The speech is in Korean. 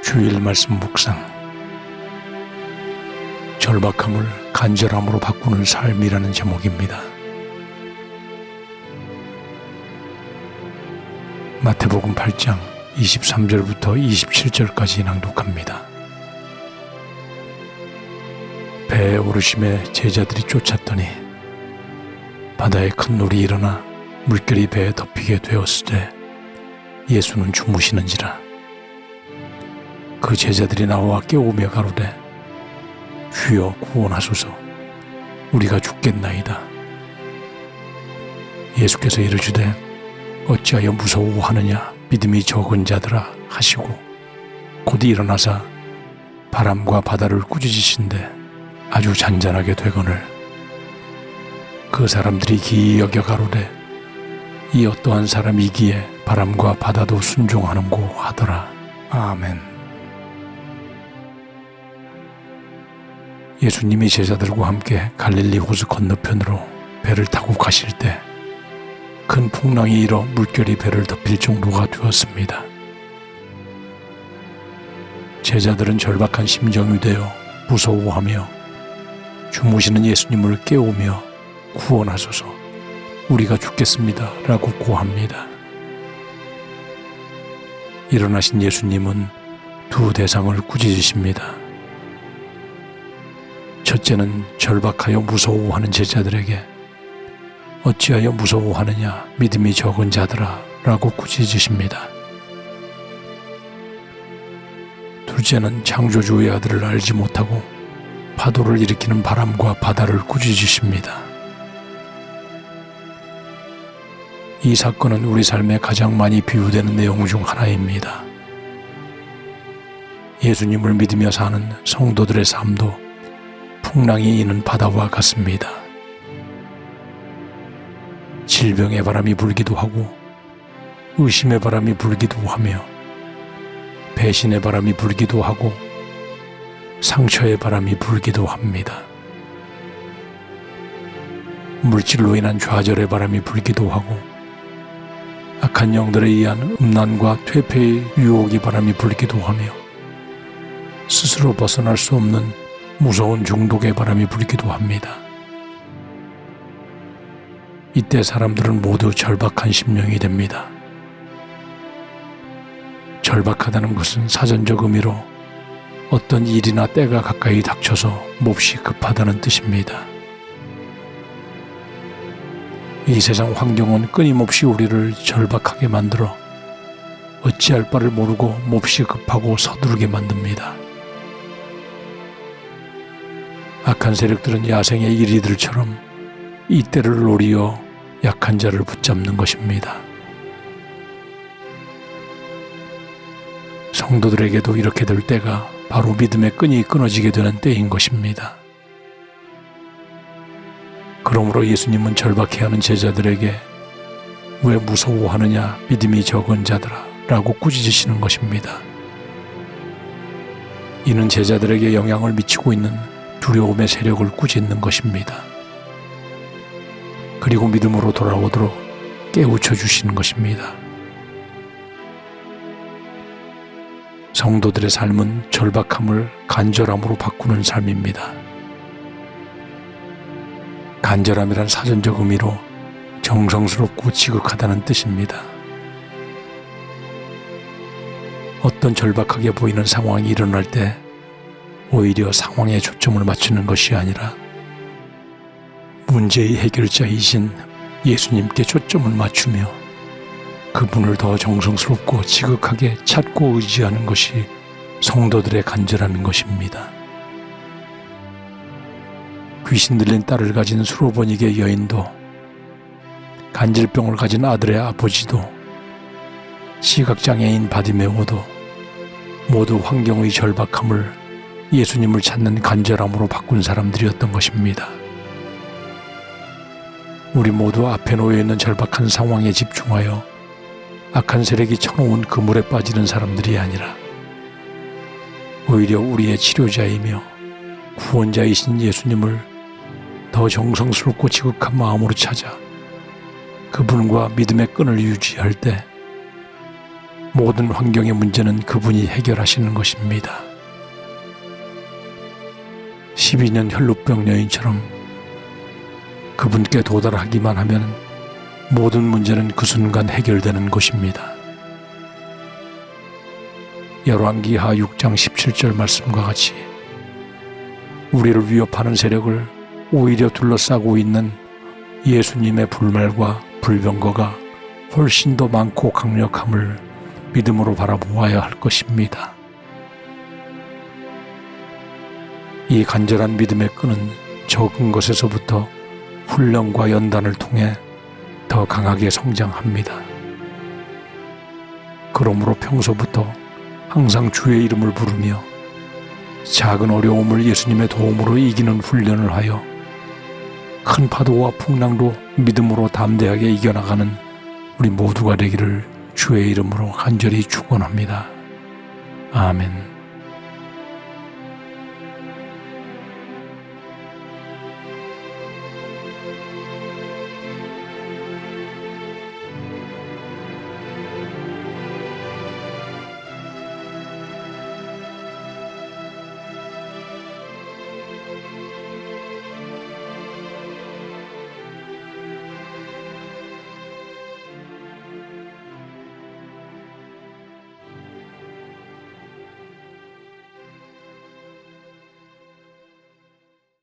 주일 말씀 묵상. 절박함을 간절함으로 바꾸는 삶이라는 제목입니다. 마태복음 8장 23절부터 27절까지 낭독합니다. 배에 오르심에 제자들이 쫓았더니 바다에 큰 놀이 일어나 물결이 배에 덮이게 되었으되 예수는 주무시는지라. 그 제자들이 나와 깨우며 가로되 주여 구원하소서, 우리가 죽겠나이다. 예수께서 이르시되 어찌하여 무서워하느냐, 믿음이 적은 자들아 하시고 곧 일어나사 바람과 바다를 꾸짖으신데 아주 잔잔하게 되거늘 그 사람들이 기이 여겨 가로되 이 어떠한 사람이기에 바람과 바다도 순종하는고 하더라. 아멘. 예수님이 제자들과 함께 갈릴리 호수 건너편으로 배를 타고 가실 때 큰 풍랑이 일어 물결이 배를 덮일 정도가 되었습니다. 제자들은 절박한 심정이 되어 무서워하며 주무시는 예수님을 깨우며 구원하소서, 우리가 죽겠습니다 라고 고합니다. 일어나신 예수님은 두 대상을 꾸짖으십니다. 첫째는 절박하여 무서워하는 제자들에게 어찌하여 무서워하느냐, 믿음이 적은 자들아 라고 꾸짖으십니다. 둘째는 창조주의 아들을 알지 못하고 파도를 일으키는 바람과 바다를 꾸짖으십니다. 이 사건은 우리 삶에 가장 많이 비유되는 내용 중 하나입니다. 예수님을 믿으며 사는 성도들의 삶도 풍랑이 이는 바다와 같습니다. 질병의 바람이 불기도 하고 의심의 바람이 불기도 하며 배신의 바람이 불기도 하고 상처의 바람이 불기도 합니다. 물질로 인한 좌절의 바람이 불기도 하고 악한 영들에 의한 음란과 퇴폐의 유혹의 바람이 불기도 하며 스스로 벗어날 수 없는 무서운 중독의 바람이 불기도 합니다. 이때 사람들은 모두 절박한 심령이 됩니다. 절박하다는 것은 사전적 의미로 어떤 일이나 때가 가까이 닥쳐서 몹시 급하다는 뜻입니다. 이 세상 환경은 끊임없이 우리를 절박하게 만들어 어찌할 바를 모르고 몹시 급하고 서두르게 만듭니다. 악한 세력들은 야생의 이리들처럼 이 때를 노리어 약한 자를 붙잡는 것입니다. 성도들에게도 이렇게 될 때가 바로 믿음의 끈이 끊어지게 되는 때인 것입니다. 그러므로 예수님은 절박해하는 제자들에게 왜 무서워하느냐, 믿음이 적은 자들아 라고 꾸짖으시는 것입니다. 이는 제자들에게 영향을 미치고 있는 두려움의 세력을 꾸짖는 것입니다. 그리고 믿음으로 돌아오도록 깨우쳐 주시는 것입니다. 성도들의 삶은 절박함을 간절함으로 바꾸는 삶입니다. 간절함이란 사전적 의미로 정성스럽고 지극하다는 뜻입니다. 어떤 절박하게 보이는 상황이 일어날 때 오히려 상황에 초점을 맞추는 것이 아니라 문제의 해결자이신 예수님께 초점을 맞추며 그분을 더 정성스럽고 지극하게 찾고 의지하는 것이 성도들의 간절함인 것입니다. 귀신 들린 딸을 가진 수로보니게 여인도, 간질병을 가진 아들의 아버지도, 시각장애인 바디메오도 모두 환경의 절박함을 예수님을 찾는 간절함으로 바꾼 사람들이었던 것입니다. 우리 모두 앞에 놓여있는 절박한 상황에 집중하여 악한 세력이 쳐놓은 그물에 빠지는 사람들이 아니라 오히려 우리의 치료자이며 구원자이신 예수님을 더 정성스럽고 지극한 마음으로 찾아 그분과 믿음의 끈을 유지할 때 모든 환경의 문제는 그분이 해결하시는 것입니다. 12년 혈루병 여인처럼 그분께 도달하기만 하면 모든 문제는 그 순간 해결되는 것입니다. 열왕기하 6장 17절 말씀과 같이 우리를 위협하는 세력을 오히려 둘러싸고 있는 예수님의 불말과 불병거가 훨씬 더 많고 강력함을 믿음으로 바라보아야 할 것입니다. 이 간절한 믿음의 끈은 적은 것에서부터 훈련과 연단을 통해 더 강하게 성장합니다. 그러므로 평소부터 항상 주의 이름을 부르며 작은 어려움을 예수님의 도움으로 이기는 훈련을 하여 큰 파도와 풍랑도 믿음으로 담대하게 이겨나가는 우리 모두가 되기를 주의 이름으로 간절히 축원합니다. 아멘.